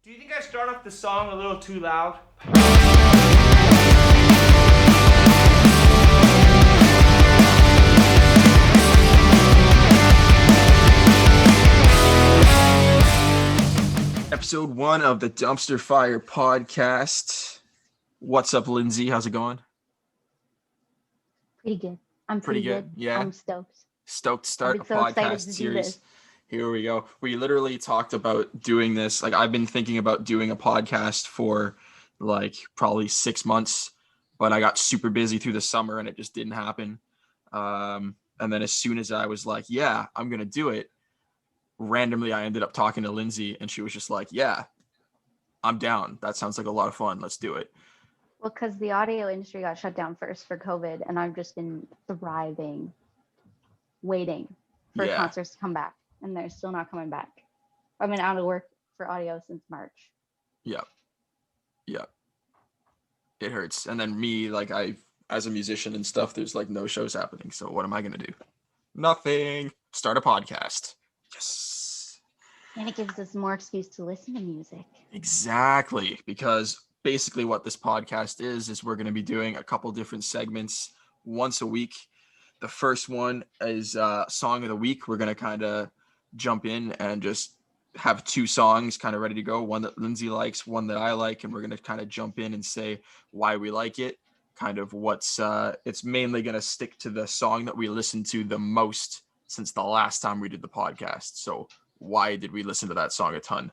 Do you think I start off the song a little too loud? Episode 1 of the Dumpster Fire podcast. What's up, Lindsay? How's it going? Pretty good. I'm pretty good. Yeah. I'm stoked. Stoked to start I'm a so excited podcast to do series. this. Here we go. We literally talked about doing this. Like, I've been thinking about doing a podcast for like probably 6 months, but I got super busy through the summer and it just didn't happen. And then as soon as I was like, yeah, I'm going to do it, randomly I ended up talking to Lindsay and she was just like, yeah, I'm down. That sounds like a lot of fun. Let's do it. Well, because the audio industry got shut down first for COVID, and I've just been thriving, waiting for Yeah. concerts to come back, and they're still not coming back. I've been out of work for audio since March. Yep. It hurts. And then me, like, as a musician and stuff, there's like no shows happening. So what am I going to do? Nothing. Start a podcast. Yes. And it gives us more excuse to listen to music. Exactly. Because basically what this podcast is we're going to be doing a couple different segments once a week. The first one is Song of the Week. We're going to kind of jump in and just have 2 songs kind of ready to go. One that Lindsay likes, one that I like, and we're going to kind of jump in and say why we like it. Kind of what's it's mainly going to stick to the song that we listened to the most since the last time we did the podcast. So why did we listen to that song a ton?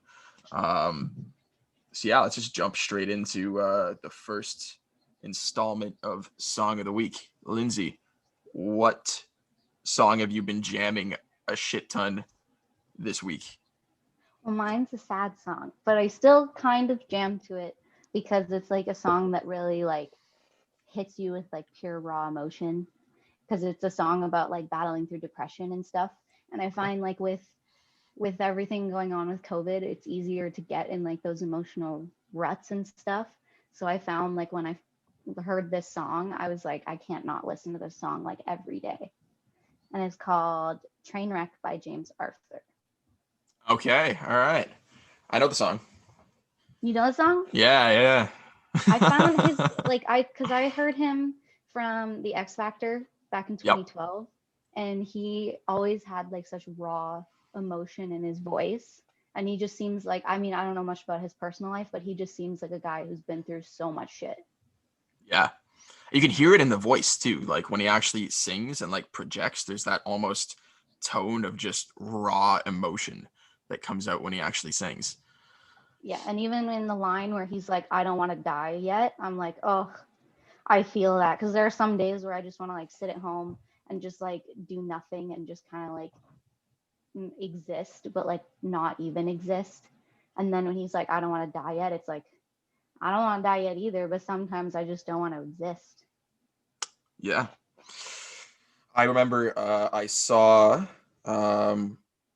So yeah, let's just jump straight into the first installment of Song of the Week. Lindsay, what song have you been jamming a shit ton this week? Well, mine's a sad song, but I still kind of jam to it because it's like a song that really like hits you with like pure raw emotion, because it's a song about like battling through depression and stuff. And I find like with everything going on with COVID, it's easier to get in like those emotional ruts and stuff. So I found like when I heard this song, I was like, I can't not listen to this song like every day. And it's called Trainwreck by James Arthur. Okay, all right. I know the song. You know the song? Yeah. I found his because I heard him from the X Factor back in 2012, and he always had like such raw emotion in his voice, and he just seems like, I mean, I don't know much about his personal life, but he just seems like a guy who's been through so much shit. Yeah. You can hear it in the voice too. Like when he actually sings and like projects, there's that almost tone of just raw emotion that comes out when he actually sings. Yeah, and even in the line where he's like, I don't want to die yet, I'm like, oh, I feel that, because there are some days where I just want to like sit at home and just like do nothing and just kind of like exist, but like not even exist. And then when he's like, I don't want to die yet, it's like, I don't want to die yet either, but sometimes I just don't want to exist. Yeah. I remember I saw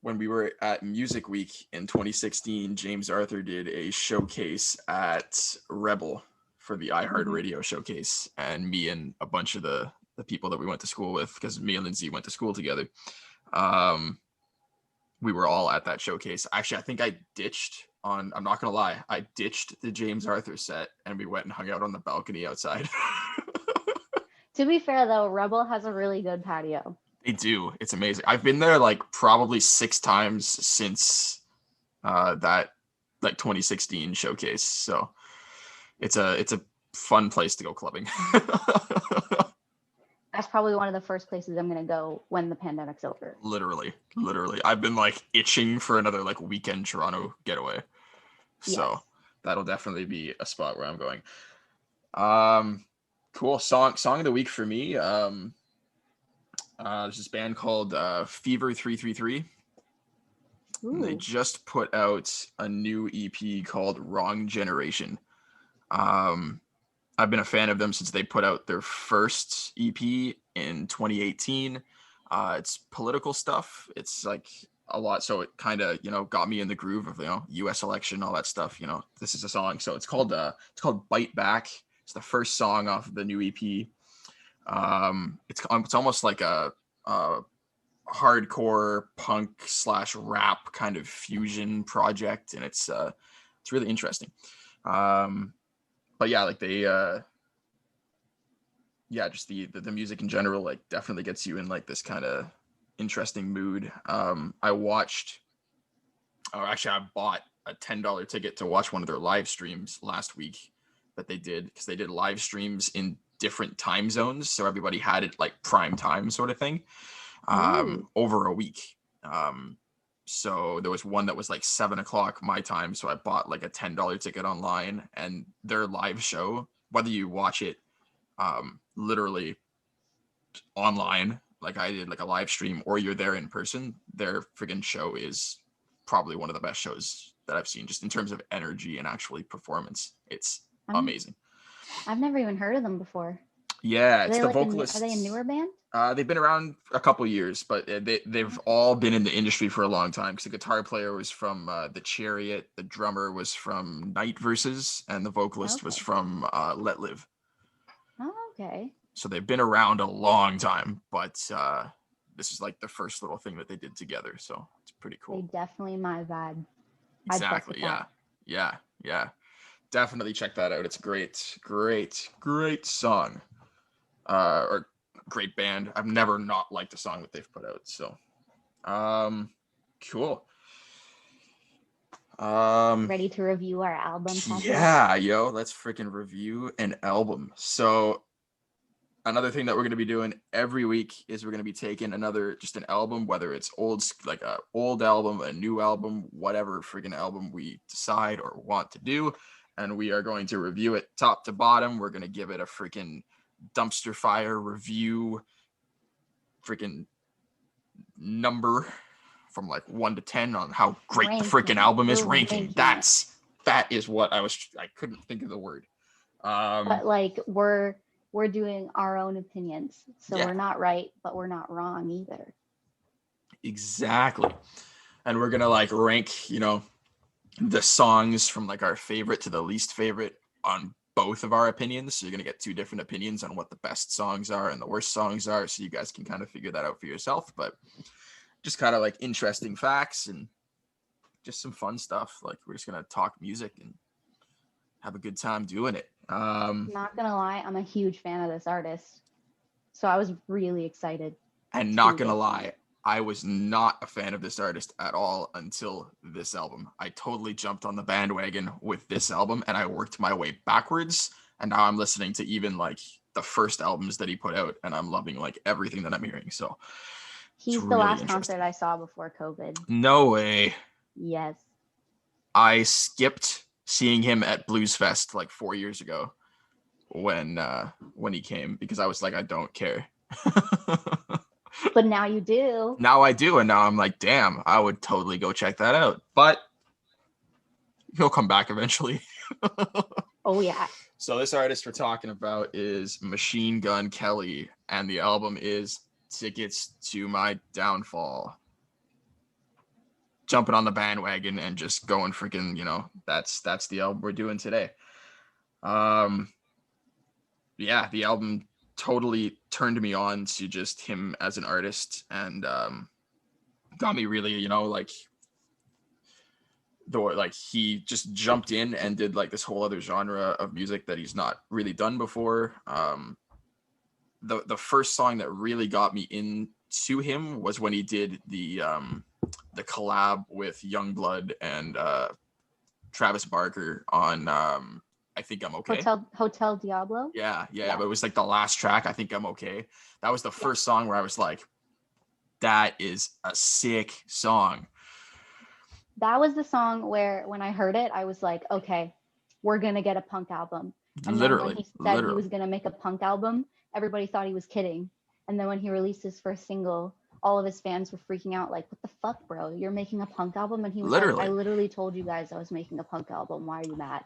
when we were at Music Week in 2016, James Arthur did a showcase at Rebel for the iHeartRadio showcase, and me and a bunch of the people that we went to school with, because me and Lindsay went to school together, we were all at that showcase. Actually, I think I'm not gonna lie, I ditched the James Arthur set and we went and hung out on the balcony outside. To be fair though, Rebel has a really good patio. They do. It's amazing. I've been there like probably 6 times since that like 2016 showcase. So it's a fun place to go clubbing. That's probably one of the first places I'm going to go when the pandemic's over. Literally. I've been like itching for another like weekend Toronto getaway. So Yes. That'll definitely be a spot where I'm going. Cool. Song of the week for me. There's this band called Fever 333. They just put out a new EP called Wrong Generation. I've been a fan of them since they put out their first EP in 2018. It's political stuff. It's like a lot, so it kind of got me in the groove of U.S. election, all that stuff. This is a song, so it's called Bite Back. It's the first song off of the new EP. It's almost like a hardcore punk / rap kind of fusion project, and it's it's really interesting. But yeah, like they yeah, just the music in general like definitely gets you in like this kind of interesting mood. I watched, or actually I bought a $10 ticket to watch one of their live streams last week that they did, because they did live streams in different time zones, so everybody had it like prime time sort of thing, over a week. So there was one that was like 7 o'clock my time, so I bought like a $10 ticket online, and their live show, whether you watch it literally online like I did, like a live stream, or you're there in person, their friggin' show is probably one of the best shows that I've seen, just in terms of energy and actually performance. It's amazing. I've never even heard of them before. Yeah, it's the like vocalists. Are they a newer band? They've been around a couple years, but they've all been in the industry for a long time, because the guitar player was from The Chariot, the drummer was from Night Versus, and the vocalist was from Let Live. Oh, okay. So they've been around a long time, but this is like the first little thing that they did together, so it's pretty cool. They definitely my vibe. Exactly. Yeah. Definitely check that out. It's a great song. Or great band. I've never not liked a song that they've put out. So, cool. Ready to review our album? Yeah, yo, let's freaking review an album. So, another thing that we're going to be doing every week is we're going to be taking just an album, whether it's like a old album, a new album, whatever freaking album we decide or want to do, and we are going to review it top to bottom. We're going to give it a freaking dumpster fire review, freaking number from like 1 to 10 on how great the freaking album is. Ranking. That is what I couldn't think of the word. But like we're doing our own opinions, so we're not right, but we're not wrong either. Exactly. And we're gonna like rank, the songs from like our favorite to the least favorite on both of our opinions. So you're gonna get two different opinions on what the best songs are and the worst songs are, so you guys can kind of figure that out for yourself. But just kind of like interesting facts and just some fun stuff. Like, we're just gonna talk music and have a good time doing it. Not gonna lie, I'm a huge fan of this artist, so I was really excited. And not gonna lie, I was not a fan of this artist at all until this album. I totally jumped on the bandwagon with this album, and I worked my way backwards, and now I'm listening to even like the first albums that he put out, and I'm loving like everything that I'm hearing. So he's the last concert I saw before COVID. No way. Yes. I skipped seeing him at Blues Fest like 4 years ago when he came, because I was like, I don't care. But now you do. Now I do, and now I'm like, damn, I would totally go check that out. But he'll come back eventually. Oh yeah. So this artist we're talking about is Machine Gun Kelly, and the album is Tickets to My Downfall. Jumping on the bandwagon and just going freaking, that's the album we're doing today. Yeah, the album totally turned me on to just him as an artist, and got me really, he just jumped in and did like this whole other genre of music that he's not really done before. The first song that really got me into him was when he did the collab with Youngblood and Travis Barker on I Think I'm Okay. Hotel Diablo. Yeah. But it was like the last track, I Think I'm Okay. That was the first song where I was like, that is a sick song. That was the song where when I heard it, I was like, okay, we're gonna get a punk album. And literally, then when he said he was gonna make a punk album, everybody thought he was kidding. And then when he released his first single, all of his fans were freaking out, like, what the fuck, bro? You're making a punk album? And he was like, I literally told you guys I was making a punk album. Why are you mad?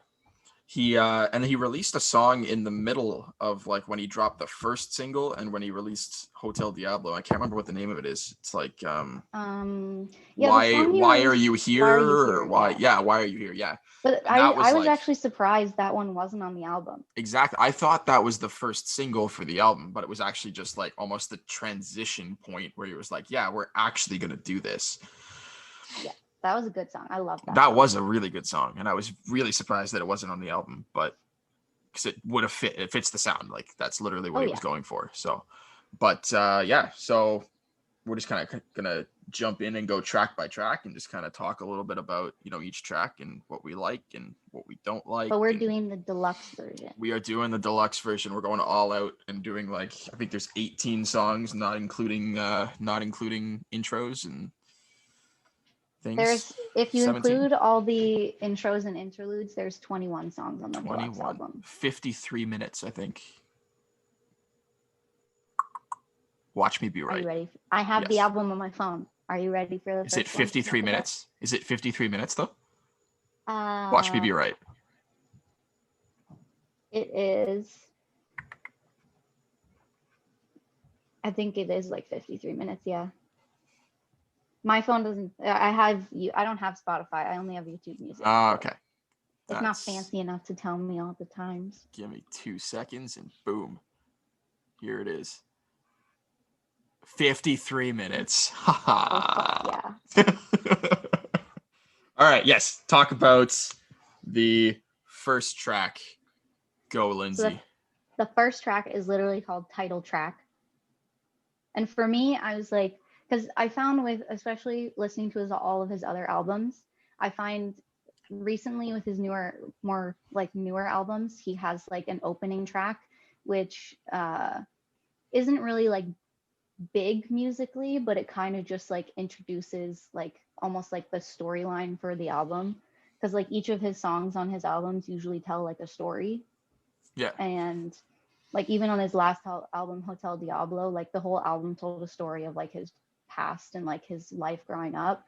He released a song in the middle of like when he dropped the first single and when he released Hotel Diablo. I can't remember what the name of it is. It's like why are you here? Or why are you here? Yeah. But I was actually surprised that one wasn't on the album. Exactly. I thought that was the first single for the album, but it was actually just like almost the transition point where he was like, yeah, we're actually gonna do this. Yeah. That was a good song. I love that. That song. was a really good song, and I was really surprised that it wasn't on the album, but because it would have fit. It fits the sound. Like that's literally what he was going for. So, but yeah, so we're just kind of gonna jump in and go track by track and just kind of talk a little bit about, you know, each track and what we like and what we don't like. But we're doing the deluxe version. We are doing the deluxe version. We're going all out and doing like, I think there's 18 songs, not including intros and things. There's, if you 17. include all the intros and interludes, there's 21 songs on the deluxe 21, album. 53 minutes, I think. Watch me be Are right. you ready? I have the Yes. album on my phone. Are you ready for the Is first it 53 one? minutes? Is it 53 minutes though? Uh, Watch me be right. It is. I think it is like 53 minutes. Yeah. My phone doesn't. I don't have Spotify. I only have YouTube Music. So Okay. it's not fancy enough to tell me all the times. Give me 2 seconds and boom. Here it is. 53 minutes. Yeah. All right. Yes. Talk about the first track. Go, Lindsay. The first track is literally called Title Track. And for me, I was like, because I found with, especially listening to all of his other albums, I find recently with his newer albums, he has like an opening track, which isn't really like big musically, but it kind of just like introduces like almost like the storyline for the album. Because like each of his songs on his albums usually tell like a story. Yeah. And like even on his last album, Hotel Diablo, like the whole album told a story of like his past and like his life growing up.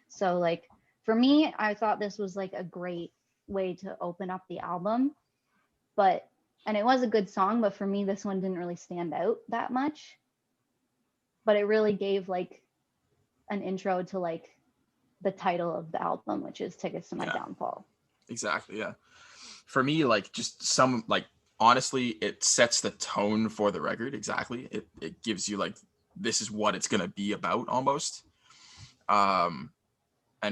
So like for me, I thought this was like a great way to open up the album. And it was a good song, but for me, this one didn't really stand out that much. But it really gave like an intro to like the title of the album, which is Tickets to My Downfall. Exactly. Yeah. For me, like just some like, honestly, it sets the tone for the record. Exactly. It gives you like, this is what it's going to be about almost. And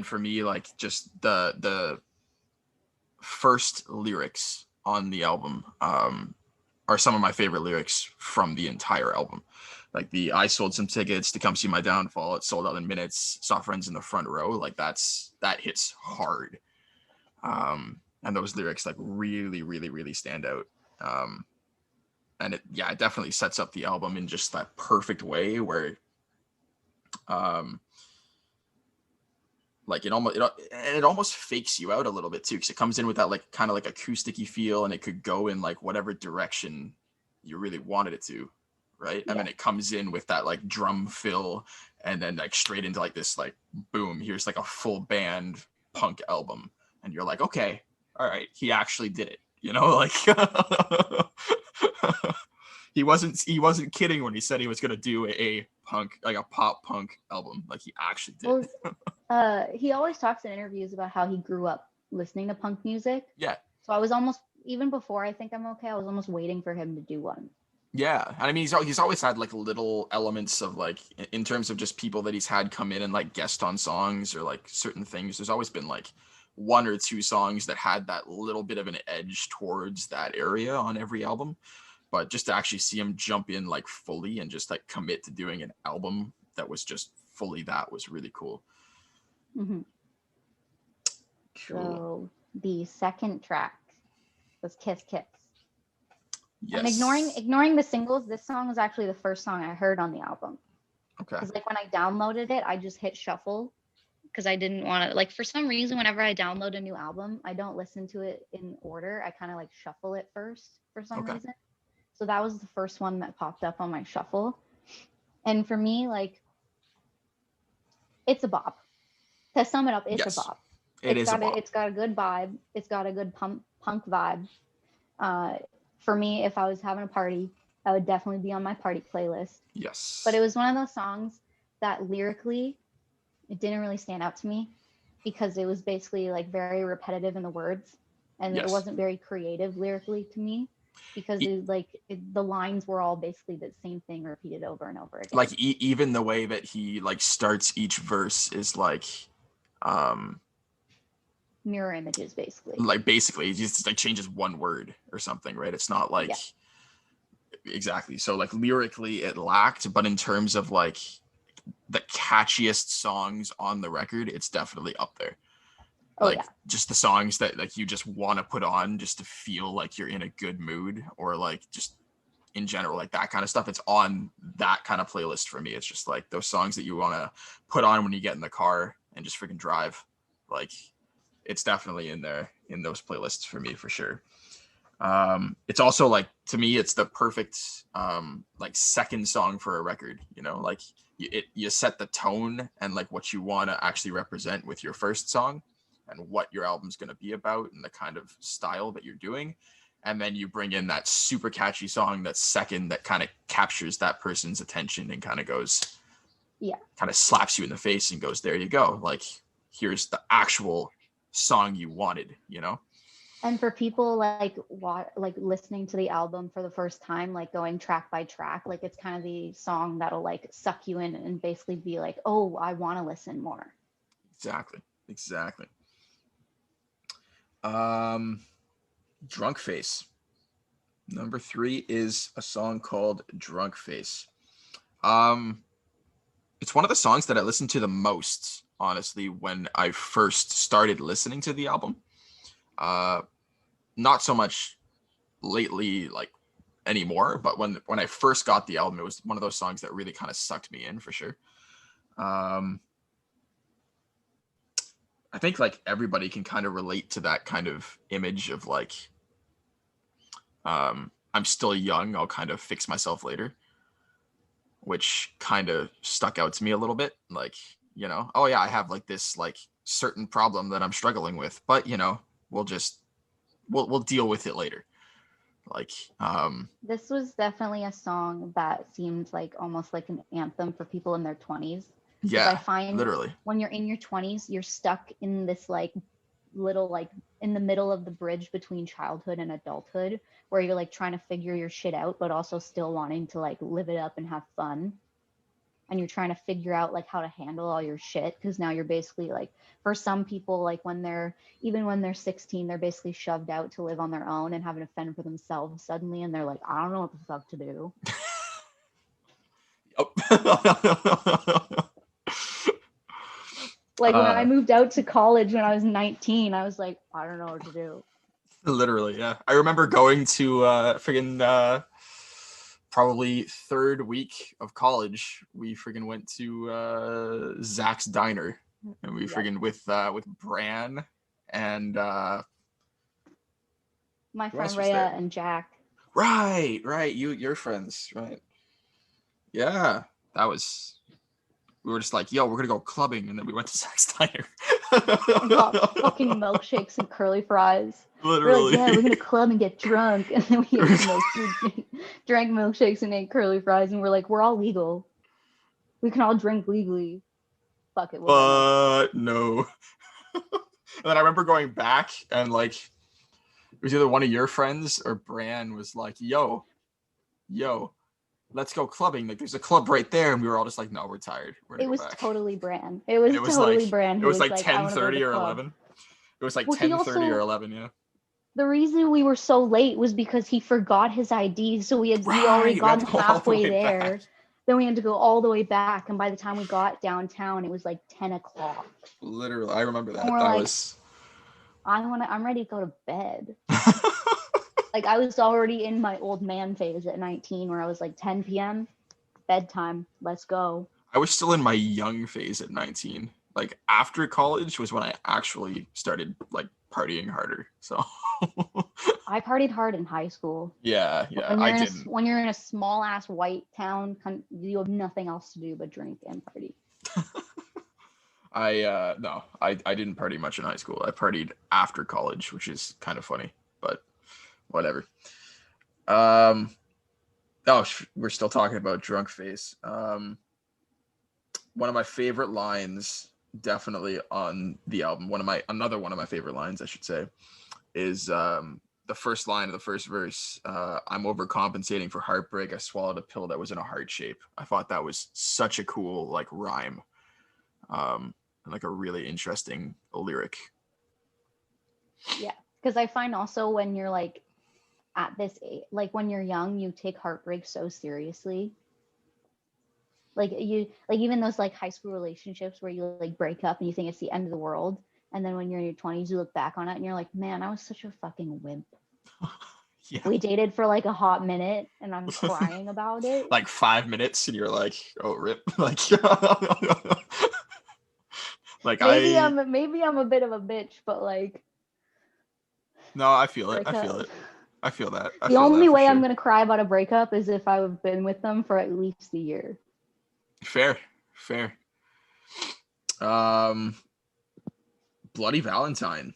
for me, like just the first lyrics on the album are some of my favorite lyrics from the entire album. Like I sold some tickets to come see my downfall. It sold out in minutes. Saw friends in the front row. Like that hits hard. And those lyrics like really, really, really stand out. And it definitely sets up the album in just that perfect way where, like it almost fakes you out a little bit too, because it comes in with that like kind of like acoustic-y feel, and it could go in like whatever direction you really wanted it to, right? And then it comes in with that like drum fill, and then like straight into like this like boom, here's like a full band punk album, and you're like, okay, all right, he actually did it, you know, like he wasn't kidding when he said he was gonna do a punk, like a pop punk album. Like he actually did. Well, he always talks in interviews about how he grew up listening to punk music. Yeah. So I was almost, even before I Think I'm Okay, I was almost waiting for him to do one. Yeah, and I mean he's always had like little elements of like, in terms of just people that he's had come in and like guest on songs or like certain things. There's always been like one or two songs that had that little bit of an edge towards that area on every album. But just to actually see him jump in like fully and just like commit to doing an album that was just fully that was really cool. Mm-hmm. Cool. So the second track was Kiss Kiss. Yes. And ignoring the singles, this song was actually the first song I heard on the album. Okay. Because like when I downloaded it, I just hit shuffle because I didn't want to, like, for some reason, whenever I download a new album, I don't listen to it in order. I kind of like shuffle it first for some reason. So that was the first one that popped up on my shuffle. And for me, like, it's a bop. To sum it up, it's a bop. It's got a good vibe. It's got a good punk vibe. For me, if I was having a party, that would definitely be on my party playlist. Yes. But it was one of those songs that lyrically, it didn't really stand out to me because it was basically like very repetitive in the words, and it wasn't very creative lyrically to me because the lines were all basically the same thing repeated over and over again. Like even the way that he like starts each verse is like, Mirror images, basically. like basically it just like changes one word or something, right? It's not like Yeah. exactly. So like lyrically it lacked, but in terms of like the catchiest songs on the record, it's definitely up there. Oh Like yeah. just the songs that like you just want to put on just to feel like you're in a good mood, or like just in general, like that kind of stuff. It's on that kind of playlist for me. It's just like those songs that you want to put on when you get in the car and just freaking drive. Like it's definitely in there in those playlists for me for sure. It's also like, to me, it's the perfect like second song for a record, you know, like you set the tone and like what you want to actually represent with your first song and what your album's going to be about and the kind of style that you're doing. And then you bring in that super catchy song that's second that kind of captures that person's attention and kind of goes, Yeah. kind of slaps you in the face and goes, there you go. Like, here's the actual song you wanted, you know? And for people like like listening to the album for the first time, like going track by track, like it's kind of the song that'll like suck you in and basically be like, oh, I want to listen more. Exactly. Drunk Face. Number 3 is a song called Drunk Face. It's one of the songs that I listened to the most, honestly, when I first started listening to the album. Not so much lately, like anymore, but when I first got the album, it was one of those songs that really kind of sucked me in for sure. I think like everybody can kind of relate to that kind of image of like, I'm still young, I'll kind of fix myself later, which kind of stuck out to me a little bit. Like, you know, oh yeah, I have like this like certain problem that I'm struggling with, but you know, we'll deal with it later. Like, This was definitely a song that seemed like almost like an anthem for people in their 20s. Because I yeah, find literally. when you're in your 20s, you're stuck in this like little like in the middle of the bridge between childhood and adulthood, where you're like trying to figure your shit out, but also still wanting to like live it up and have fun. And you're trying to figure out like how to handle all your shit, because now you're basically like, for some people, like when they're 16, they're basically shoved out to live on their own and having to fend for themselves suddenly, and they're like, I don't know what the fuck to do. Like when I moved out to college when I was 19, I was like, I don't know what to do. Literally, yeah. I remember going to friggin' probably third week of college. We friggin' went to Zach's Diner, and we Yep. friggin' with Bran and My who friend else was Rhea there? and Jack. Right, your friends, right? Yeah, that was. We were just like, yo, we're gonna go clubbing, and then we went to Zach's Diner. And got fucking milkshakes and curly fries. Literally. We're like, yeah, we're gonna club and get drunk, and then we drank milkshakes and ate curly fries, and we're like, we're all legal. We can all drink legally. Fuck it, we'll get milkshakes. No. And then I remember going back and like it was either one of your friends or Bran was like, yo, let's go clubbing. Like there's a club right there. And we were all just like, no, we're tired. We're gonna It go was back. totally Bran. It was And it was totally like Bran it who was was like like, I want to go to 10:30 the or club. 11. It was like Well, he 10:30 or also 11, yeah. the reason we were so late was because he forgot his ID, so we already Right, we had gotten to go all the halfway way there. back. Then we had to go all the way back, and by the time we got downtown, it was like 10 o'clock. Literally, I remember that. And we're That like, was I'm ready to go to bed. Like I was already in my old man phase at 19, where I was like 10 p.m. bedtime. Let's go. I was still in my young phase at 19. Like after college was when I actually started like partying harder. So I partied hard in high school. yeah, When I you're in didn't. when you're in a small ass white town, you have nothing else to do but drink and party. I didn't party much in high school. I partied after college, which is kind of funny, but whatever. We're still talking about Drunk Face. One of my favorite lines, definitely on the album. Another one of my favorite lines, I should say, is the first line of the first verse. I'm overcompensating for heartbreak. I swallowed a pill that was in a heart shape. I thought that was such a cool like rhyme. and like a really interesting lyric. Yeah, because I find also when you're like at this age, like when you're young, you take heartbreak so seriously. Like you, like even those like high school relationships where you like break up and you think it's the end of the world, and then when you're in your 20s, you look back on it and you're like, man, I was such a fucking wimp. Yeah. We dated for like a hot minute, and I'm crying about it. Like 5 minutes, and you're like, oh, rip. Like, like maybe I. I'm a bit of a bitch, but like No, I feel it. I feel breakup. it. I feel that. I The feel only that for way I'm sure. gonna cry about a breakup is if I've been with them for at least a year. Fair, fair. Um, Bloody Valentine,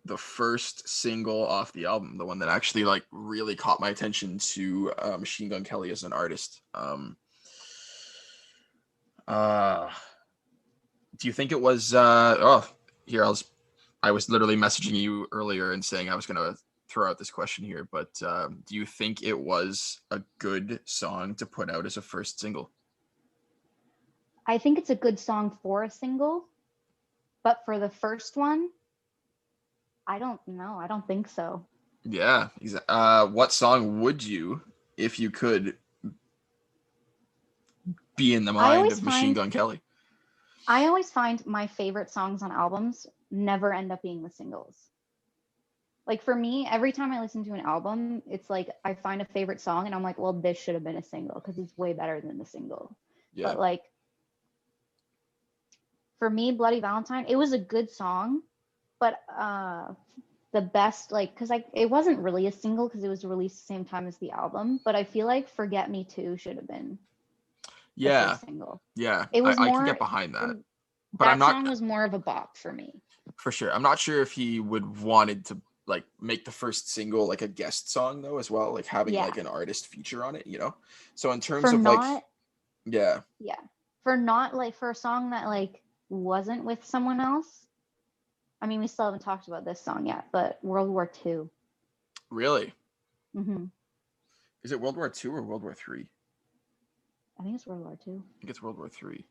the first single off the album, the one that actually like really caught my attention to Machine Gun Kelly as an artist. Uh, do you think it was? Oh, here I was literally messaging you earlier and saying I was gonna throw out this question here, but do you think it was a good song to put out as a first single? I think it's a good song for a single, but for the first one, I don't know. I don't think so. Yeah. What song would you, if you could, be in the mind of Machine Gun Kelly? I always find my favorite songs on albums never end up being the singles. Like for me, every time I listen to an album, it's like I find a favorite song and I'm like, well, this should have been a single because it's way better than the single. Yeah. But like for me, Bloody Valentine, it was a good song, but the best like because it wasn't really a single because it was released the same time as the album, but I feel like Forget Me Too should have been the Yeah. first single. Yeah. It was I more can get behind that. But that I'm not song was more of a bop for me. for sure. I'm not sure if he would wanted to like make the first single like a guest song though as well, like having Yeah. like an artist feature on it, you know? So in terms For of not like yeah. for not like for a song that like wasn't with someone else. I mean, we still haven't talked about this song yet, but World War II. Really? Mm-hmm. Is it World War II or World War III? I think it's World War II. I think it's World War III.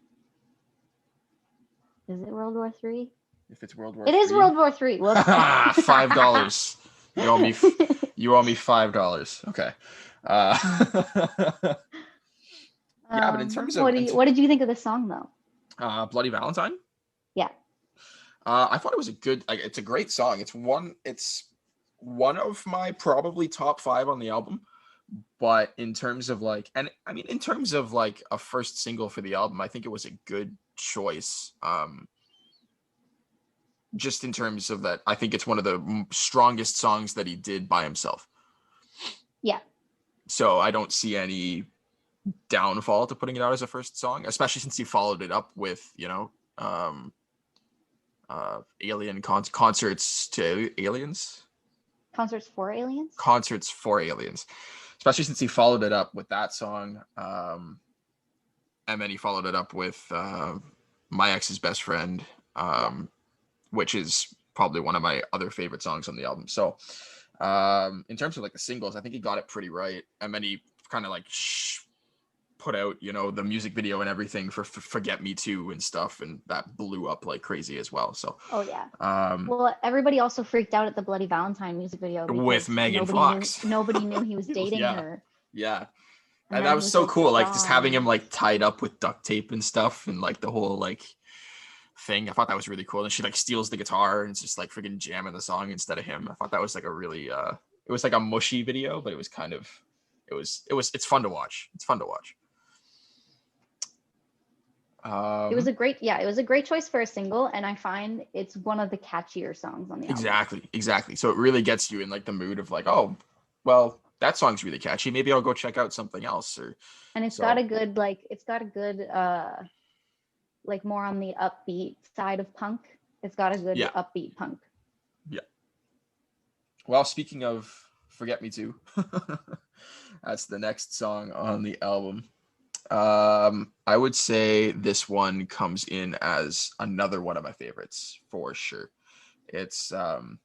Is it World War III? If it's World War It is World War III. Well, $5. You owe me $5. Okay. Yeah, but in terms of what did you think of the song though? Bloody Valentine? Yeah. I thought it was a good like it's a great song. It's one of my probably top 5 on the album. But in terms of like and I mean in terms of like a first single for the album, I think it was a good choice. Just in terms of that, I think it's one of the strongest songs that he did by himself. Yeah. So I don't see any downfall to putting it out as a first song, especially since he followed it up with, you know, alien concerts to aliens. Concerts for aliens. Concerts for aliens, especially since he followed it up with that song, and then he followed it up with My Ex's Best Friend, which is probably one of my other favorite songs on the album. So in terms of like the singles, I think he got it pretty right, and then he kind of like put out, you know, the music video and everything for Forget Me Too and stuff, and that blew up like crazy as well. So oh yeah. Well, everybody also freaked out at the Bloody Valentine music video with Megan Fox. Nobody knew he was dating her. Yeah. And that was so cool, like just having him like tied up with duct tape and stuff, and like the whole like thing. I thought that was really cool. And she like steals the guitar and it's just like freaking jamming the song instead of him. I thought that was like a really it was like a mushy video, but it was kind of it's fun to watch. It's fun to watch. It was a great choice for a single, and I find it's one of the catchier songs on the album. Exactly. So it really gets you in like the mood of like, oh, well, that song's really catchy. Maybe I'll go check out something else. And it's got a good like more on the upbeat side of punk. It's got a good upbeat punk. Yeah. Well, speaking of Forget Me Too, that's the next song on the album. I would say this one comes in as another one of my favorites for sure. It's one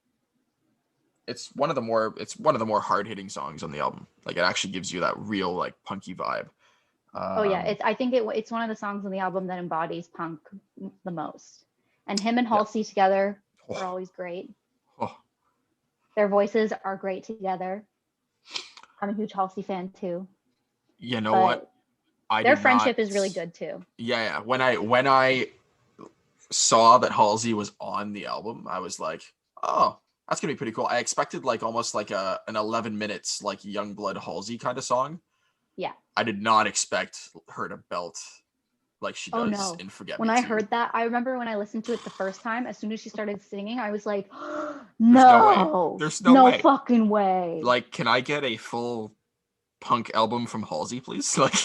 of the more hard-hitting songs on the album. Like it actually gives you that real like punky vibe. Oh yeah, Um, I think it's one of the songs on the album that embodies punk the most. And him and yeah. Halsey together are Oh, always great. oh, Their voices are great together. I'm a huge Halsey fan too, you know what? but I their did not. friendship is really good too. Yeah, yeah. When I saw that Halsey was on the album, I was like, oh, that's gonna be pretty cool. I expected like almost like an 11 minutes like Youngblood Halsey kind of song. Yeah. I did not expect her to belt like she Oh does no. in Forget When Me I Too. heard that, I remember when I listened to it the first time, as soon as she started singing, I was like, There's no way. no, There's no no way. fucking way. Like, can I get a full punk album from Halsey, please? Like,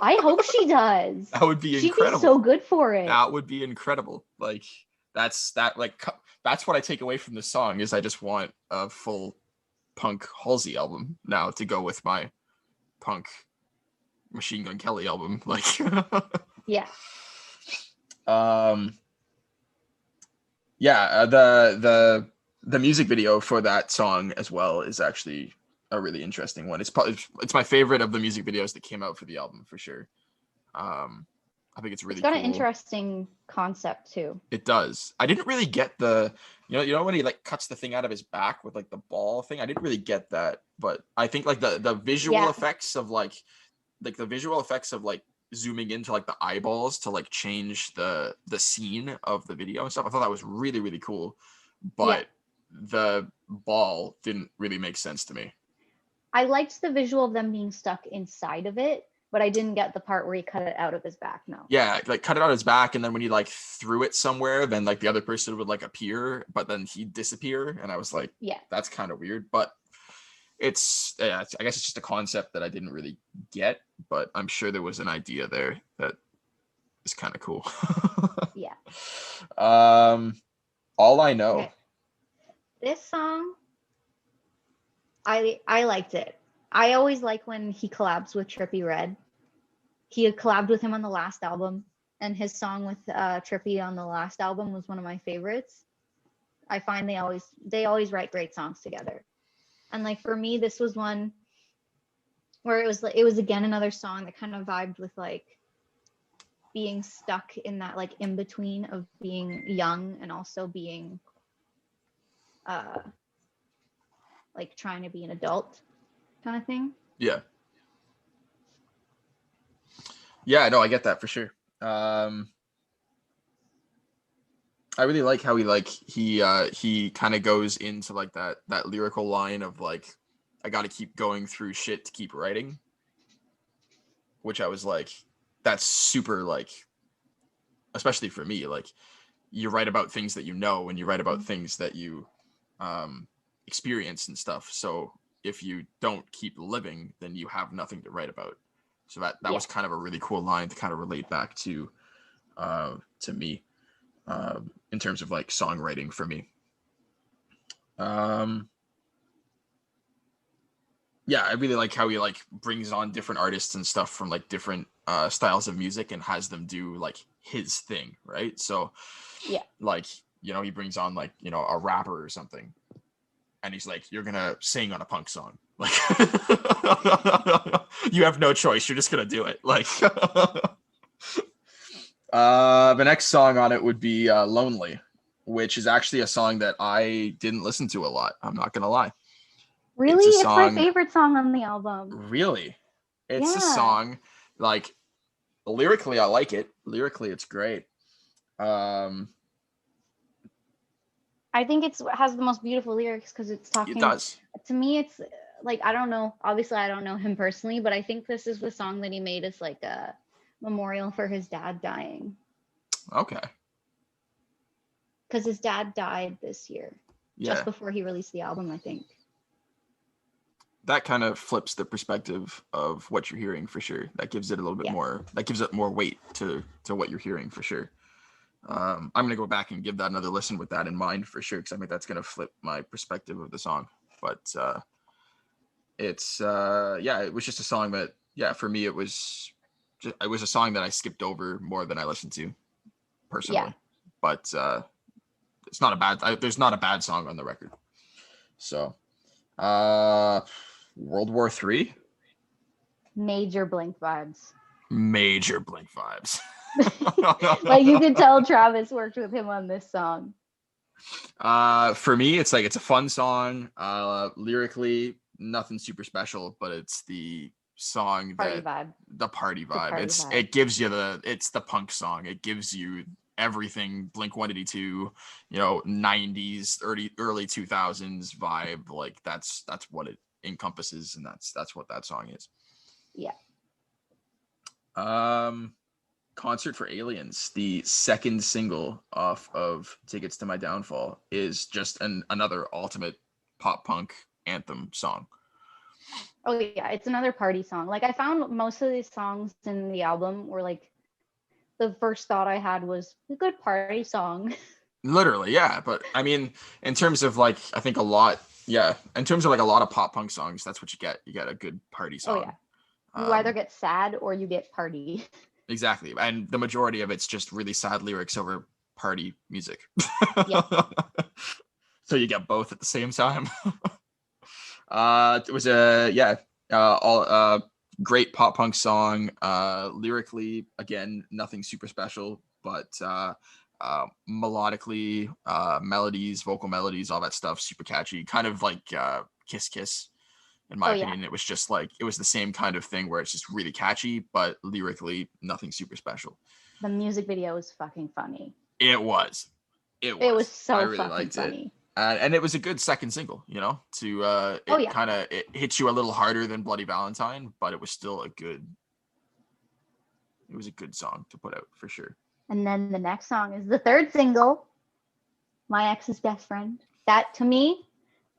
I hope she does. that would be She'd be incredible. so good for it. That would be incredible. Like, that's what I take away from the song is I just want a full punk Halsey album now to go with my punk Machine Gun Kelly album. Like, Yeah. yeah, the music video for that song as well is actually a really interesting one. It's probably it's my favorite of the music videos that came out for the album for sure. I think it's really It's got cool. an interesting concept too. It does. I didn't really get the you know when he like cuts the thing out of his back with like the ball thing. I didn't really get that, but I think like the visual Yeah. effects of like the visual effects of like zooming into like the eyeballs to like change the scene of the video and stuff. I thought that was really really cool, but the ball didn't really make sense to me. I liked the visual of them being stuck inside of it, but I didn't get the part where he cut it out of his back. No. Yeah, like cut it on his back, and then when he like threw it somewhere, then like the other person would like appear, but then he'd disappear, and I was like, Yeah. that's kind of weird. But I guess it's just a concept that I didn't really get, but I'm sure there was an idea there that is kind of cool. Yeah. All I know. Okay. This song, I liked it. I always like when he collabs with Trippie Redd. He had collabed with him on the last album, and his song with Trippie on the last album was one of my favorites. I find they always write great songs together. And like for me, this was one where it was again another song that kind of vibed with like being stuck in that like in between of being young and also being like trying to be an adult kind of thing. Yeah. Yeah, no, I get that for sure. I really like how he kind of goes into like that lyrical line of like, I got to keep going through shit to keep writing, which I was like, that's super like, especially for me, like you write about things that you know and you write about things that you experience and stuff. So if you don't keep living, then you have nothing to write about. So that was kind of a really cool line to kind of relate back to me in terms of like songwriting for me. Yeah, I really like how he like brings on different artists and stuff from like different styles of music and has them do like his thing, right? So Yeah. like, you know, he brings on like, you know, a rapper or something, and he's like, you're gonna sing on a punk song, like you have no choice, you're just gonna do it. Like the next song on it would be Lonely, which is actually a song that I didn't listen to a lot, I'm not gonna lie. Really? It's my favorite song on the album. Really? It's a Yeah. song, like, lyrically, I like it. Lyrically, it's great. I think it has the most beautiful lyrics because it's talking. It does. To me, it's like, I don't know. Obviously, I don't know him personally, but I think this is the song that he made as like a memorial for his dad dying. Okay. Because his dad died this year, Yeah. just before he released the album, I think. That kind of flips the perspective of what you're hearing for sure. That gives it a little bit more. That gives it more weight to what you're hearing for sure. I'm gonna go back and give that another listen with that in mind for sure, because I think that's gonna flip my perspective of the song. But it's it was just a song that for me it was a song that I skipped over more than I listened to personally. Yeah. But it's not a bad. There's not a bad song on the record. So, World War III. Major Blink vibes. Major Blink vibes. Like you could tell Travis worked with him on this song. For me, it's like it's a fun song. Lyrically, nothing super special, but it's the song Party that vibe. the party vibe. party It's vibe. it gives you it's the punk song. It gives you everything Blink 182, 90s, early 2000s vibe. Like that's what it encompasses, and that's what that song is. Yeah. Concert for Aliens, the second single off of Tickets to My Downfall, is just another ultimate pop punk anthem song. Oh yeah, it's another party song. Like I found most of these songs in the album were like the first thought I had was a good party song. Literally, yeah. But I mean, in terms of like, I think a lot of pop punk songs, that's what you get. You get a good party song. Oh yeah. You either get sad or you get party. Exactly. And the majority of it's just really sad lyrics over party music. Yeah. So you get both at the same time. It was a great pop punk song. Lyrically, again, nothing super special, but melodically, melodies, vocal melodies, all that stuff, super catchy. Kind of like Kiss Kiss. In my opinion, it was just like, it was the same kind of thing where it's just really catchy, but lyrically, nothing super special. The music video was fucking funny. It was So I really fucking liked funny. it. And it was a good second single, it hits you a little harder than Bloody Valentine, but it was still a good song to put out for sure. And then the next song is the third single, My Ex's Best Friend. That, to me,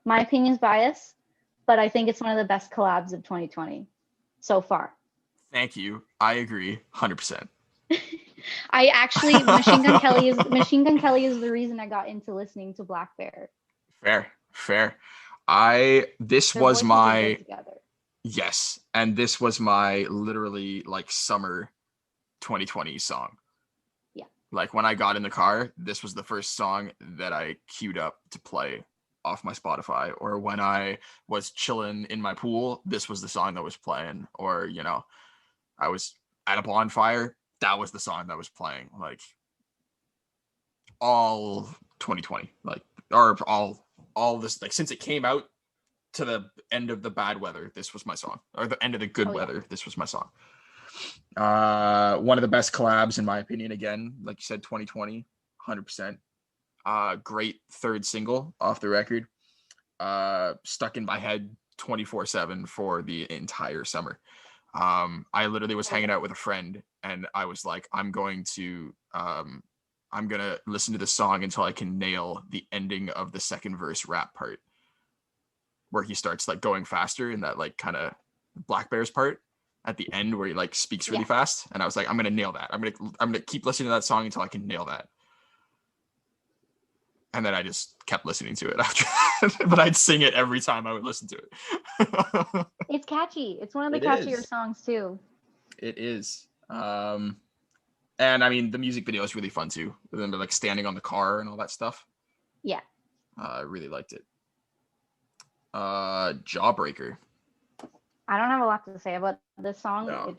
my opinion's biased, but I think it's one of the best collabs of 2020 so far. Thank you. I agree 100%. I actually, Machine Gun Kelly is the reason I got into listening to Black Bear. Fair. This Their was voices are my good together. Yes, and this was my literally like summer 2020 song. Yeah. Like when I got in the car, this was the first song that I queued up to play off my Spotify, or when I was chilling in my pool, this was the song that was playing, or I was at a bonfire, that was the song that was playing, like all 2020, like, or all this, like since it came out to the end of the bad weather, this was my song, or the end of the good weather, this was my song. One of the best collabs in my opinion, again, like you said, 2020, 100%. Great third single off the record. Stuck in my head 24/7 for the entire summer. I literally was hanging out with a friend, and I was like, I'm gonna listen to this song until I can nail the ending of the second verse rap part, where he starts like going faster in that like kind of Black Bears part at the end where he like speaks really fast. And I was like, I'm gonna nail that. I'm gonna keep listening to that song until I can nail that. And then I just kept listening to it after that. But I'd sing it every time I would listen to it. It's catchy. It's one of the catchier songs too. It is. And I mean, the music video is really fun too. With them like standing on the car and all that stuff. Yeah. I really liked it. Jawbreaker. I don't have a lot to say about this song. No.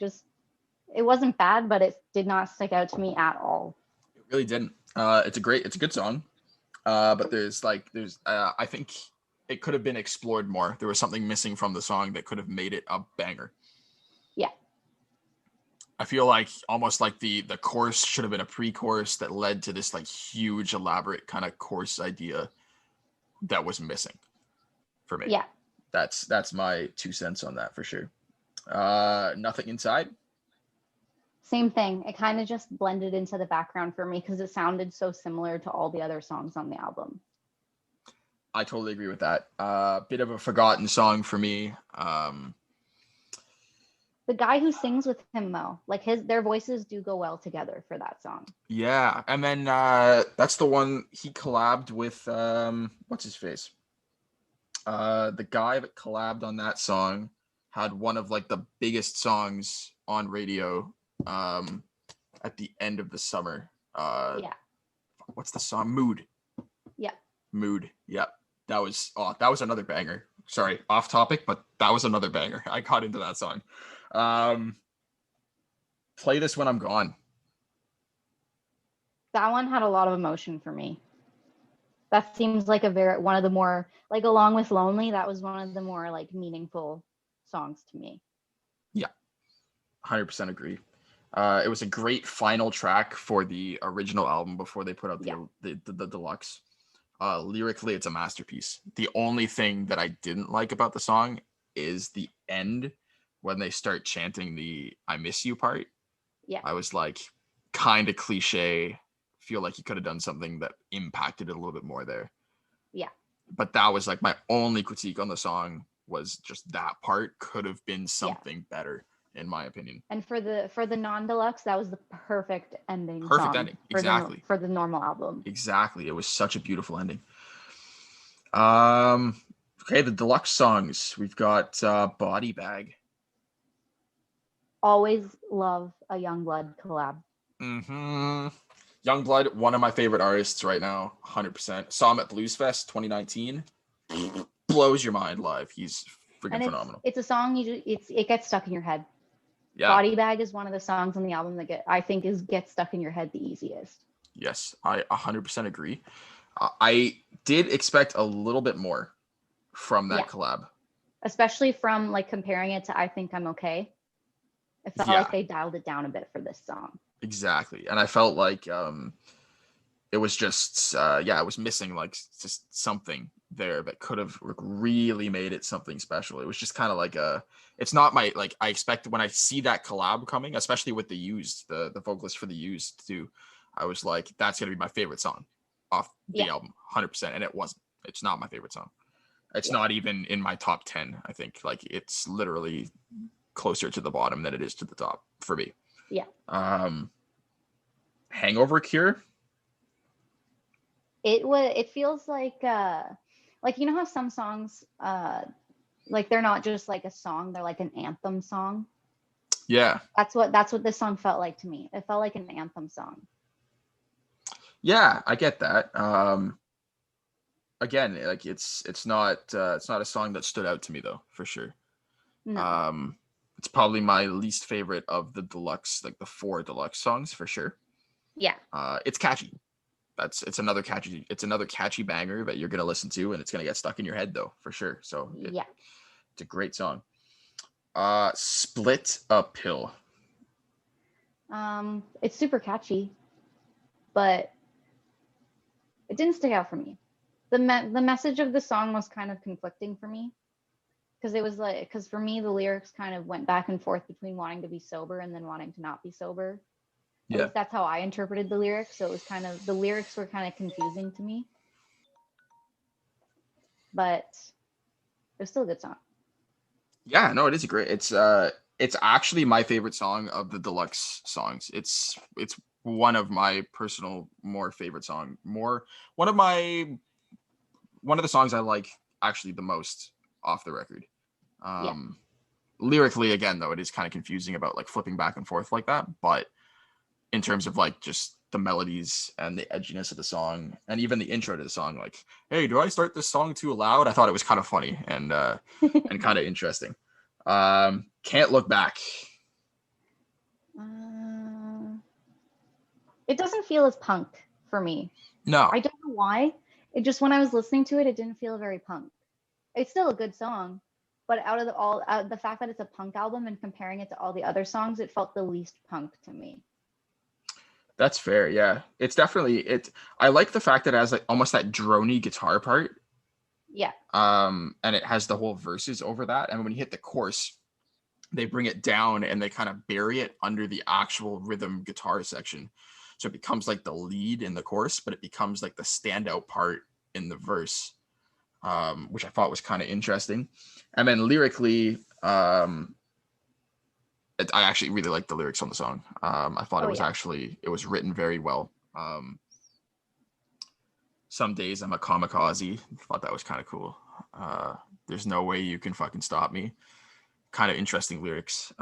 It wasn't bad, but it did not stick out to me at all. It really didn't. It's a good song. But I think it could have been explored more. There was something missing from the song that could have made it a banger. Yeah. I feel like almost like the chorus should have been a pre-chorus that led to this like huge elaborate kind of chorus idea that was missing for me. Yeah. That's my 2 cents on that for sure. Nothing Inside. Same thing. It kind of just blended into the background for me because it sounded so similar to all the other songs on the album. I totally agree with that. Bit of a forgotten song for me. The guy who sings with him though, like their voices do go well together for that song. Yeah, and then that's the one he collabed with. What's his face? The guy that collabed on that song had one of like the biggest songs on radio at the end of the summer. What's the song? Mood. Yeah. Mood. Yeah. That was another banger. Sorry, off topic, but that was another banger. I got into that song. Um, Play This When I'm Gone. That one had a lot of emotion for me. That seems like one of the more, like, along with Lonely, that was one of the more like meaningful songs to me. Yeah, 100% agree. It was a great final track for the original album before they put out the deluxe. Lyrically, it's a masterpiece. The only thing that I didn't like about the song is the end when they start chanting the "I miss you" part. Yeah. I was like, kind of cliche. Feel like you could have done something that impacted it a little bit more there. Yeah. But that was like my only critique on the song, was just that part could have been something better, in my opinion. And for the non-deluxe, that was the perfect ending Perfect song ending. Exactly. for the normal album. Exactly. It was such a beautiful ending. Okay, the deluxe songs. We've got Body Bag. Always love a Youngblood collab. Mm-hmm. Youngblood, one of my favorite artists right now, 100%. Saw him at Blues Fest 2019. Blows your mind live. He's freaking And phenomenal. it's a song it gets stuck in your head. Yeah. Body Bag is one of the songs on the album that I think gets stuck in your head the easiest. Yes, I 100% agree. I did expect a little bit more from that collab. Especially from like comparing it to I Think I'm Okay. It felt like they dialed it down a bit for this song. Exactly. And I felt like it was just it was missing like just something there that could have really made it something special. It was just kind of like it's not my, like, I expect when I see that collab coming, especially with the Used, the vocalist for the Used too, I was like, that's gonna be my favorite song off the album, 100%. And it wasn't. It's not my favorite song. It's not even in my top 10. I think like it's literally closer to the bottom than it is to the top for me. Yeah. Hangover Cure. It feels like you know how some songs like they're not just like a song, they're like an anthem song. Yeah. That's what this song felt like to me. It felt like an anthem song. Yeah, I get that. Again, like it's not a song that stood out to me though, for sure. No. It's probably my least favorite of the deluxe, like the 4 deluxe songs, for sure. Yeah. It's catchy. It's another catchy banger that you're gonna listen to, and it's gonna get stuck in your head though, for sure. So it's a great song. Split a Pill. It's super catchy, but it didn't stick out for me. The message of the song was kind of conflicting for me, because for me the lyrics kind of went back and forth between wanting to be sober and then wanting to not be sober. At least that's how I interpreted the lyrics. So it was the lyrics were kind of confusing to me, but it was still a good song. Yeah, no, it is great. It's actually my favorite song of the deluxe songs. It's one of my personal favorite song. One of the songs I like actually the most off the record. Lyrically, again though, it is kind of confusing about like flipping back and forth like that, but in terms of like just the melodies and the edginess of the song, and even the intro to the song, like, hey, do I start this song too loud? I thought it was kind of funny and and kind of interesting. Can't Look Back. It doesn't feel as punk for me. No, I don't know why. It just, when I was listening to it, it didn't feel very punk. It's still a good song, but out of the fact that it's a punk album and comparing it to all the other songs, it felt the least punk to me. That's fair. Yeah, it's definitely it. I like the fact that it has like almost that drony guitar part. Yeah. And it has the whole verses over that, and when you hit the chorus, they bring it down and they kind of bury it under the actual rhythm guitar section, so it becomes like the lead in the chorus, but it becomes like the standout part in the verse, which I thought was kind of interesting. And then lyrically, I actually really liked the lyrics on the song. I thought it was written very well. Some days I'm a kamikaze. Thought that was kind of cool. There's no way you can fucking stop me. Kind of interesting lyrics.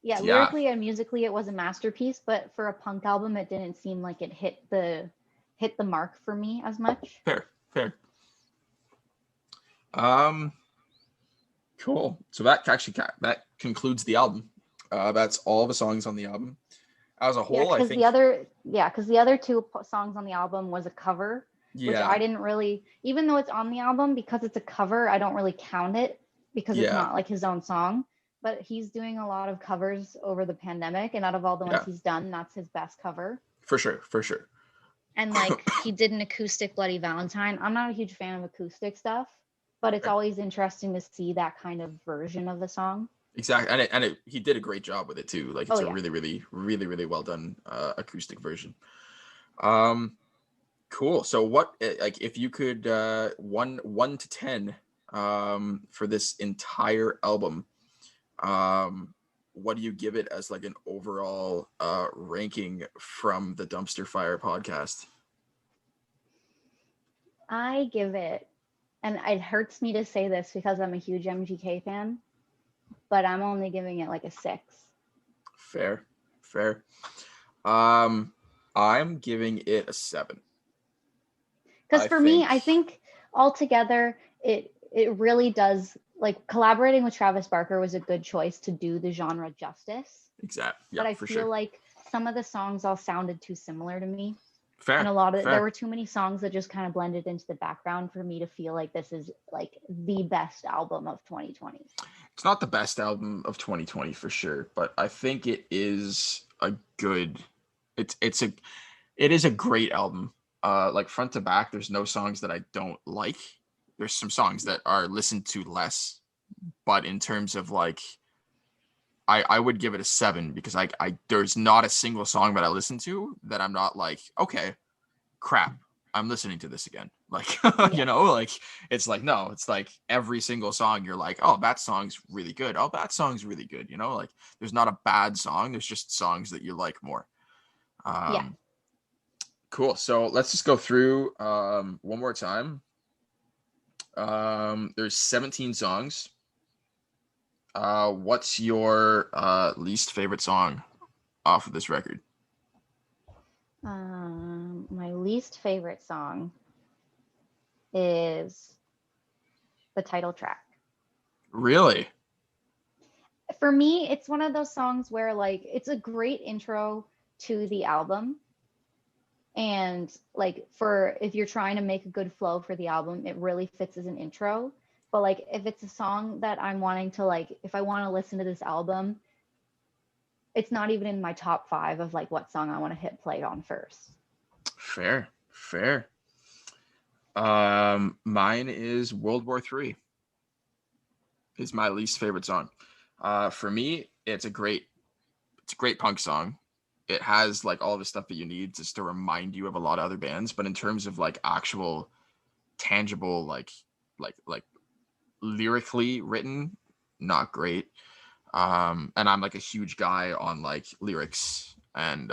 Lyrically and musically, it was a masterpiece, but for a punk album, it didn't seem like it hit the mark for me as much. Fair. Cool. So that actually that concludes the album. That's all the songs on the album. As a Yeah, whole, I because think. the other two songs on the album was a cover, which Yeah. I didn't really, even though it's on the album, because it's a cover, I don't really count it because it's Yeah. not like his own song. But he's doing a lot of covers over the pandemic, and out of all the ones Yeah. he's done, that's his best cover. For sure. And like he did an acoustic Bloody Valentine. I'm not a huge fan of acoustic stuff, but it's Okay. always interesting to see that kind of version of the song. Exactly, and he did a great job with it too. Like it's Oh, a yeah. really, really, really, really well done acoustic version. Cool. So what, like, if you could one to 10 for this entire album, what do you give it as like an overall ranking from the Dumpster Fire podcast? I give it, and it hurts me to say this because I'm a huge MGK fan, but I'm only giving it like a 6. Fair. I'm giving it a 7. Because for me, I think altogether it really does, like, collaborating with Travis Barker was a good choice to do the genre justice. Exactly. Yeah, but I for feel sure. like some of the songs all sounded too similar to me. Fair. And a lot of fair. there were too many songs that just kind of blended into the background for me to feel like this is like the best album of 2020. It's not the best album of 2020 for sure, but I think it is a good. It is a great album. Like front to back, there's no songs that I don't like. There's some songs that are listened to less, but in terms of like, I would give it a 7 because I there's not a single song that I listen to that I'm not like, okay, crap, I'm listening to this again. Like, you know, like it's like, no, it's like every single song you're like, oh, that song's really good. Oh, that song's really good. You know, like there's not a bad song. There's just songs that you like more. Cool. So let's just go through one more time. There's 17 songs. What's your least favorite song off of this record? My least favorite song is the title track. Really? For me, it's one of those songs where like it's a great intro to the album. And like for if you're trying to make a good flow for the album, it really fits as an intro. But like if it's a song that I'm wanting to like, if I want to listen to this album, it's not even in my top 5 of like what song I want to hit play on first. Fair. Mine is World War III. Is my least favorite song. For me, it's a great punk song. It has like all the stuff that you need just to remind you of a lot of other bands, but in terms of like actual tangible, like lyrically written, not great. And I'm like a huge guy on like lyrics and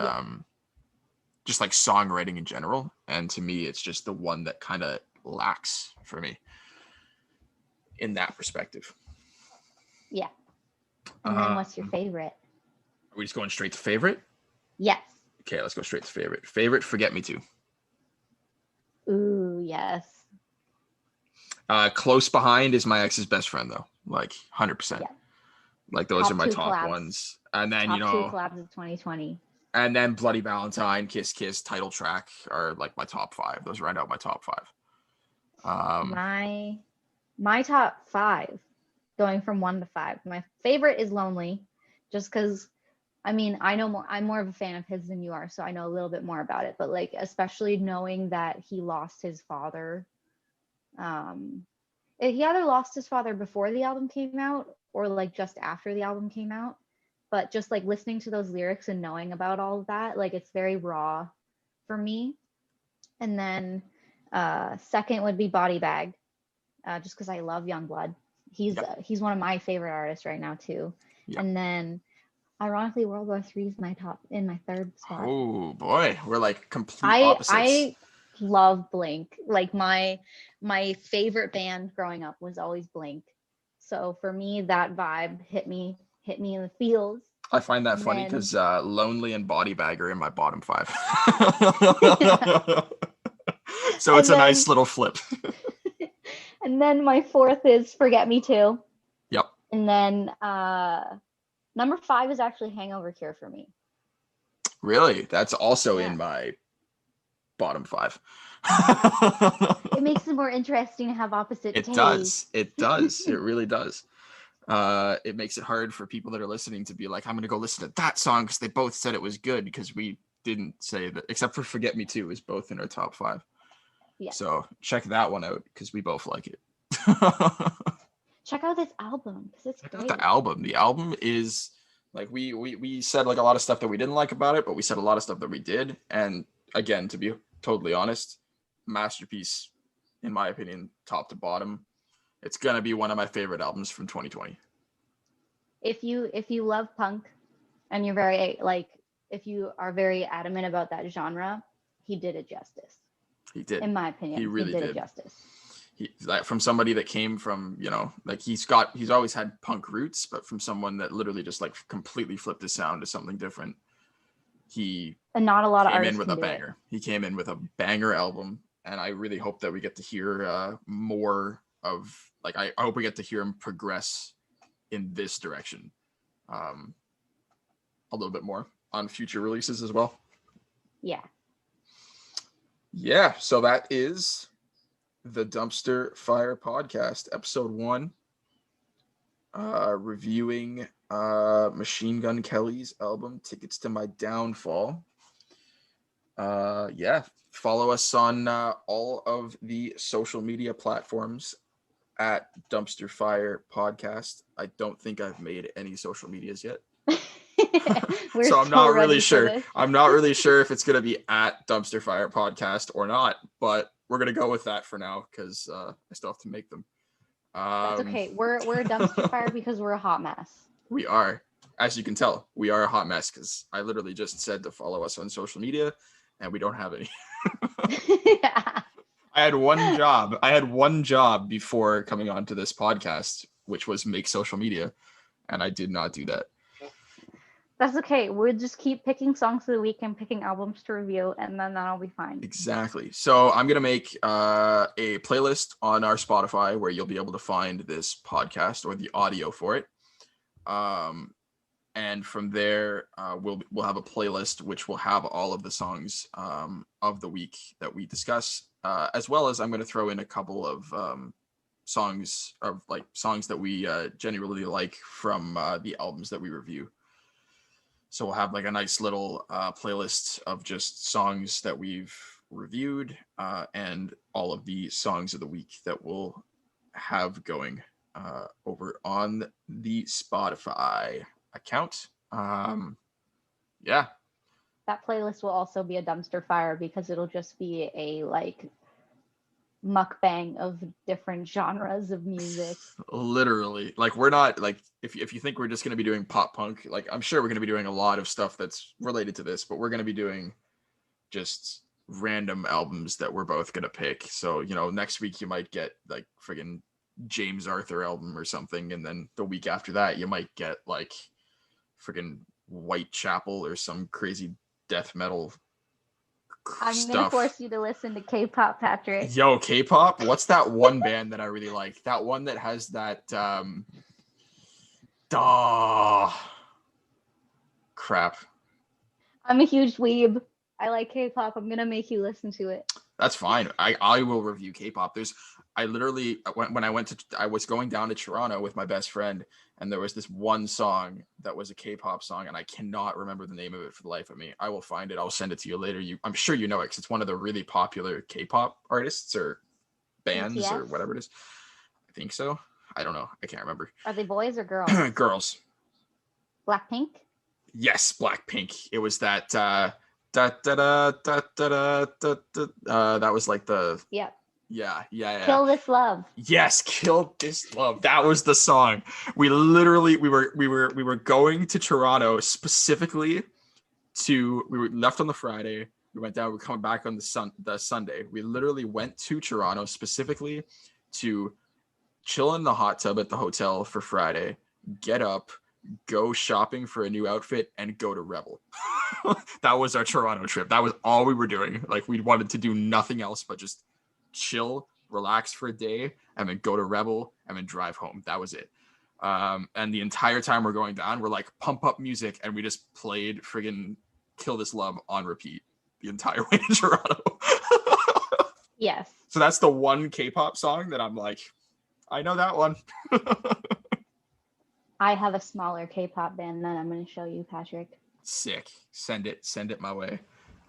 just like songwriting in general. And to me, it's just the one that kind of lacks for me in that perspective. Yeah. And then what's your favorite? Are we just going straight to favorite? Yes. Okay, let's go straight to favorite. Favorite, Forget Me To. Ooh, yes. Close behind is My Ex's Best Friend, though. Like 100%. Yeah. Like those Top are my 2 top collabs. ones. And then, Top you know, 2 collabs of 2020. And then Bloody Valentine, Kiss Kiss, title track are like my top 5. Those round out my top 5. My top 5, going from 1 to 5. My favorite is Lonely, just because, I mean, I know more. I'm more of a fan of his than you are, so I know a little bit more about it. But like, especially knowing that he lost his father. He either lost his father before the album came out or like just after the album came out. But just like listening to those lyrics and knowing about all of that, like it's very raw for me. And then second would be Body Bag, just because I love Youngblood. He's one of my favorite artists right now too. Yep. And then ironically, World War III is my 3rd spot. Oh boy, we're like complete opposites. I love Blink. Like my favorite band growing up was always Blink. So for me, that vibe hit me in the feels. I find that funny because Lonely and Body Bag are in my bottom 5. So it's a nice little flip. And then my 4th is Forget Me Too. Yep. And then number 5 is actually Hangover Cure for me. Really? That's also Yeah. in my bottom 5. It makes it more interesting to have opposite It tastes. does. It does. It really does. It makes it hard for people that are listening to be like, I'm going to go listen to that song because they both said it was good, because we didn't say that, except for Forget Me Too is both in our top 5. Yeah. So check that one out because we both like it. Check out this album because it's Check great. out the album. The album is like, we said like a lot of stuff that we didn't like about it, but we said a lot of stuff that we did. And again, to be totally honest, masterpiece in my opinion, top to bottom. It's gonna be one of my favorite albums from 2020. If you love punk and you're very like, if you are very adamant about that genre, he did it justice. He did. In my opinion, He really did did it justice. He's like, from somebody that came from, like he's always had punk roots, but from someone that literally just like completely flipped his sound to something different. He And not a lot of came artists in with can a do banger. He came in with a banger album, and I really hope that we get to hear more of, like, I hope we get to hear him progress in this direction a little bit more on future releases as well. Yeah, so that is the Dumpster Fire Podcast, episode 1, reviewing Machine Gun Kelly's album Tickets to My Downfall. Yeah, follow us on all of the social media platforms at Dumpster Fire Podcast. I don't think I've made any social medias yet. So I'm not really sure. I'm not really sure if it's going to be at Dumpster Fire Podcast or not, but we're going to go with that for now because I still have to make them. That's okay. We're a dumpster fire because we're a hot mess. We are. As you can tell, we are a hot mess because I literally just said to follow us on social media and we don't have any. Yeah. I had one job before coming on to this podcast, which was make social media, and I did not do that. That's okay. We'll just keep picking songs of the week and picking albums to review, and then that'll be fine. Exactly. So I'm going to make a playlist on our Spotify where you'll be able to find this podcast or the audio for it. And from there, we'll have a playlist which will have all of the songs of the week that we discuss, as well as I'm going to throw in a couple of songs that we genuinely like from the albums that we review. So we'll have like a nice little playlist of just songs that we've reviewed and all of the songs of the week that we'll have going over on the Spotify account. Yeah. That playlist will also be a dumpster fire because it'll just be a like mukbang of different genres of music. Literally, like, we're not like, if you think we're just going to be doing pop punk, like, I'm sure we're going to be doing a lot of stuff that's related to this, but we're going to be doing just random albums that we're both going to pick. So, next week you might get like friggin' James Arthur album or something, and then the week after that you might get like friggin' Whitechapel or some crazy death metal I'm stuff. gonna force you to listen to K-pop, Patrick. Yo, K-pop? What's that one band that I really like? That one that has that crap. I'm a huge weeb. I like K-pop. I'm gonna make you listen to it. That's fine. I will review K-pop. I literally, when I was going down to Toronto with my best friend, and there was this one song that was a K-pop song, and I cannot remember the name of it for the life of me. I will find it. I'll send it to you later. I'm sure you know it because it's one of the really popular K-pop artists or bands BTS? or whatever it is. I think so. I don't know. I can't remember. Are they boys or girls? Girls. Blackpink? Yes, Blackpink. It was that da da da da da da da. That was like the Yep. Yeah. Kill This Love. Yes, Kill This Love. That was the song. We were going to Toronto specifically we were left on the Friday. We went down. We're coming back on the Sunday. We literally went to Toronto specifically to chill in the hot tub at the hotel for Friday, get up, go shopping for a new outfit, and go to Rebel. That was our Toronto trip. That was all we were doing. Like, we wanted to do nothing else but just chill, relax for a day, and then go to Rebel, and then drive home. That was it. And the entire time we're going down, we're like, pump up music, and we just played friggin' Kill This Love on repeat the entire way to Toronto. Yes. So that's the one K-pop song that I'm like, I know that one. I have a smaller K-pop band that I'm going to show you, Patrick. Sick. Send it my way.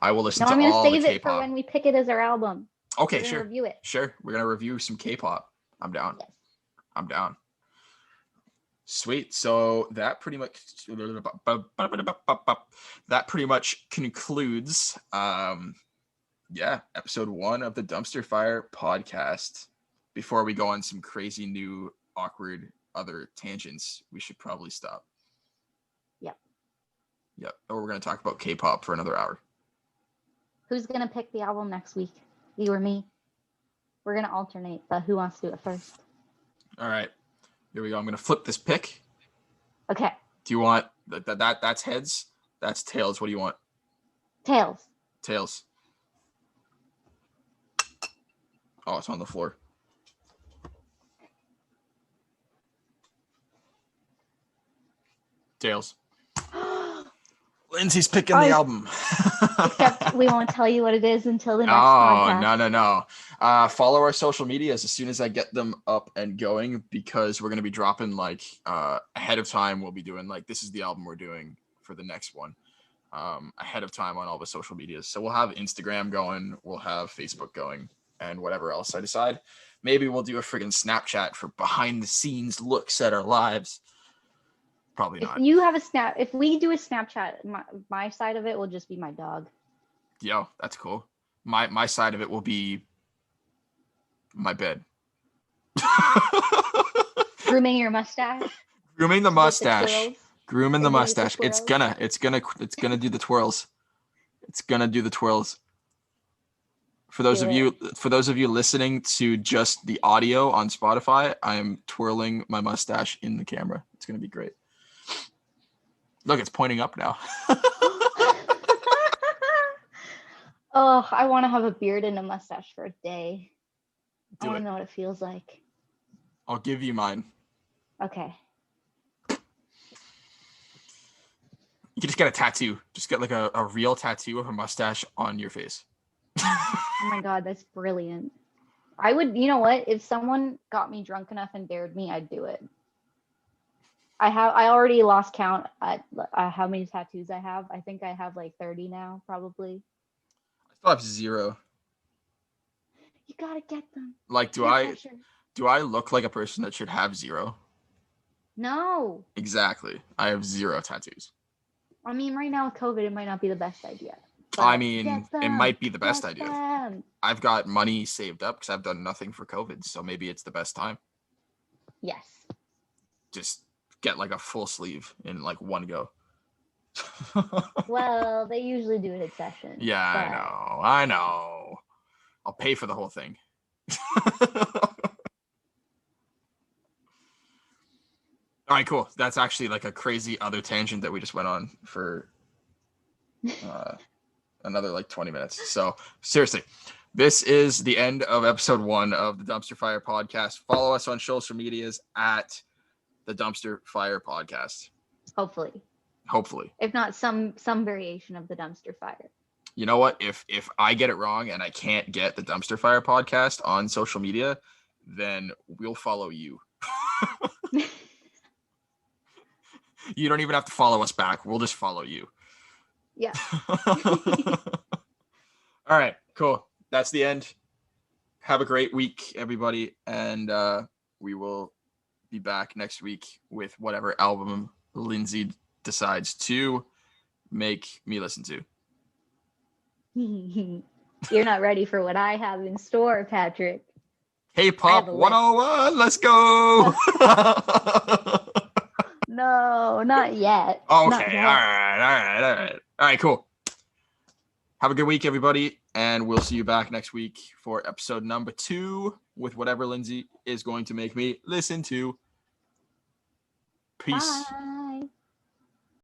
I will listen No, to I'm going all to the save it for K-pop. when we pick it as our album. Okay, We're gonna sure. review it. Sure. We're going to review some K-pop. I'm down. Yes. I'm down. Sweet. So that pretty much concludes episode 1 of the Dumpster Fire podcast. Before we go on some crazy new awkward other tangents, we should probably stop. Yep. Or we're going to talk about K-pop for another hour. Who's going to pick the album next week? You or me? We're going to alternate, but who wants to do it first? All right. Here we go. I'm going to flip this pick. Okay. Do you want that's heads? That's tails. What do you want? Tails. Tails. Oh, it's on the floor. Tails. Lindsay's picking the album. Except we won't tell you what it is until the next podcast. No. Follow our social medias as soon as I get them up and going, because we're going to be dropping like ahead of time. We'll be doing like, this is the album we're doing for the next one ahead of time on all the social medias. So we'll have Instagram going, we'll have Facebook going, and whatever else I decide. Maybe we'll do a friggin' Snapchat for behind the scenes looks at our lives. Probably not. If we do a Snapchat, my side of it will just be my dog. Yo, that's cool. My side of it will be my bed. Grooming your mustache. Grooming the mustache. twirls. Grooming the Maybe with the mustache. It's gonna do the twirls. It's gonna do the twirls. For those of you listening to just the audio on Spotify, I am twirling my mustache in the camera. It's gonna be great. Look, it's pointing up now. Oh, I want to have a beard and a mustache for a day. I Do want it. to know what it feels like. I'll give you mine. Okay. You can just get a tattoo. Just get like a real tattoo of a mustache on your face. Oh my God, that's brilliant. I would, you know what? If someone got me drunk enough and dared me, I'd do it. I already lost count at how many tattoos I have. I think I have like 30 now, probably. I still have 0. You gotta get them. Like, do Peer I pressure. look like a person that should have 0? No. Exactly. I have 0 tattoos. I mean, right now with COVID, it might not be the best idea. I but mean, get it them. might be the best Get idea. them. I've got money saved up because I've done nothing for COVID, so maybe it's the best time. Yes. Just get like a full sleeve in like one go. Well, they usually do it in sessions. Yeah, but I know. I'll pay for the whole thing. All right, cool. That's actually like a crazy other tangent that we just went on for another like 20 minutes. So seriously, this is the end of episode 1 of the Dumpster Fire podcast. Follow us on social medias at the Dumpster Fire podcast. Hopefully. If not some variation of the Dumpster Fire. You know what? If I get it wrong and I can't get the Dumpster Fire podcast on social media, then we'll follow you. You don't even have to follow us back. We'll just follow you. Yeah. All right, cool. That's the end. Have a great week, everybody. And we will be back next week with whatever album Lindsay decides to make me listen to. You're not ready for what I have in store, Patrick. K-pop 101, let's go. No, not yet. Okay, Not yet. all right, cool. Have a good week, everybody, and we'll see you back next week for episode number 2 with whatever Lindsay is going to make me listen to. Peace. Bye.